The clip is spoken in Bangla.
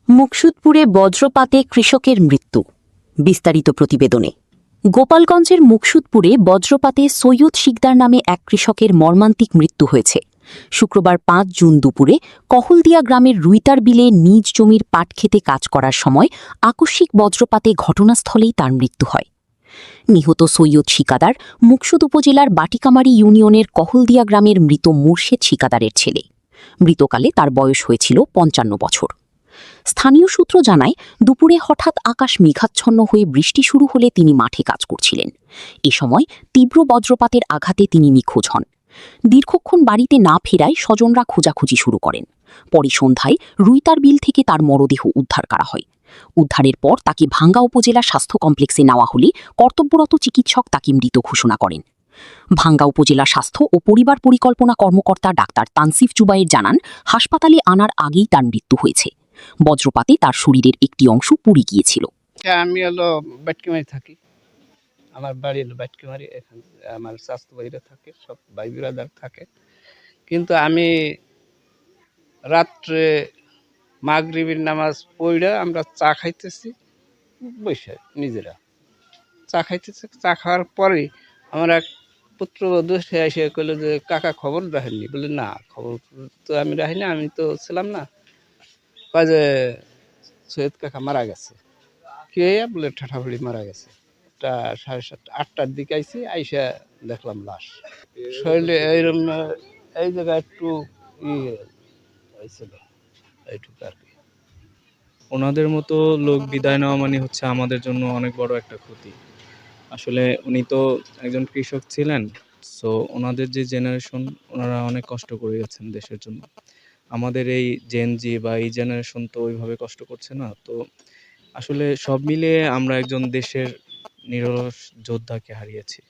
মুকসুদপুরে বজ্রপাতে কৃষকের মৃত্যু। বিস্তারিত প্রতিবেদনে। গোপালগঞ্জের মুকসুদপুরে বজ্রপাতে সৈয়দ শিকদার নামে এক কৃষকের মর্মান্তিক মৃত্যু হয়েছে। শুক্রবার ৫ জুন দুপুরে কহলদিয়া গ্রামের রুইতার বিলে নিজ জমির পাট খেতে কাজ করার সময় আকস্মিক বজ্রপাতে ঘটনাস্থলেই তার মৃত্যু হয়। নিহত সৈয়দ শিকাদার মুকসুদ উপজেলার বাটিকামারি ইউনিয়নের কহলদিয়া গ্রামের মৃত মুর্শেদ শিকাদারের ছেলে। মৃতকালে তার বয়স হয়েছিল ৫৫ বছর। স্থানীয় সূত্র জানায়, দুপুরে হঠাৎ আকাশ মেঘাচ্ছন্ন হয়ে বৃষ্টি শুরু হলে তিনি মাঠে কাজ করছিলেন। এ সময় তীব্র বজ্রপাতের আঘাতে তিনি নিখোঁজ হন। দীর্ঘক্ষণ বাড়িতে না ফেরায় স্বজনরা খোঁজাখুঁজি শুরু করেন। পরে সন্ধ্যায় রুইতার বিল থেকে তার মরদেহ উদ্ধার করা হয়। উদ্ধারের পর তাকে ভাঙ্গা উপজেলা স্বাস্থ্য কমপ্লেক্সে নেওয়া হলে কর্তব্যরত চিকিৎসক তাকে মৃত ঘোষণা করেন। ভাঙ্গা উপজেলা স্বাস্থ্য ও পরিবার পরিকল্পনা কর্মকর্তা ডাক্তার তানসিফ জুবায়ের জানান, হাসপাতালে আনার আগেই তার মৃত্যু হয়েছে। বজ্রপাতে তার শরীরের একটি অংশ পুড়ে গিয়েছিল। আমি হলো বাটকিমারি থাকি। আমার বাড়ি হলো বাটকিমারি। এখানে আমার স্বাস্থ্য ভাইরা থাকে, সব ভাই বিরাদার থাকে। কিন্তু আমি রাত্রে মাগরিবের নামাজ পড়া আমরা চা খাইতেছি বসে নিজেরা চা খাইতেছি। চা খাওয়ার পরে আমার এক পুত্রবধূ সে এসে কইলো যে কাকা খবর রাখেননি? বলে না, খবর তো আমি রাখিনি, আমি তো ছিলাম না। কয় যে সৈয়দ কাকা মারা গেছে। কে? বলে ঠাঠাফুড়ি মারা গেছে। ৭:৩০ ৮টার দিকে আইসি, আইসা দেখলাম লাশ। শরীরে এইরকম এই জায়গায় একটু হয়েছিল, এইটুকু আর কি। ওনাদের মতো লোক বিদায় নেওয়া মানে হচ্ছে আমাদের জন্য অনেক বড় একটা ক্ষতি। আসলে উনি তো একজন কৃষক ছিলেন। সো ওনাদের যে জেনারেশন, ওনারা অনেক কষ্ট করে গেছেন দেশের জন্য। আমাদের এই জেনজি বা এই জেনারেশন তো ওইভাবে কষ্ট করছে না। তো আসলে সব মিলিয়ে আমরা একজন দেশের নিরলস যোদ্ধাকে হারিয়েছি।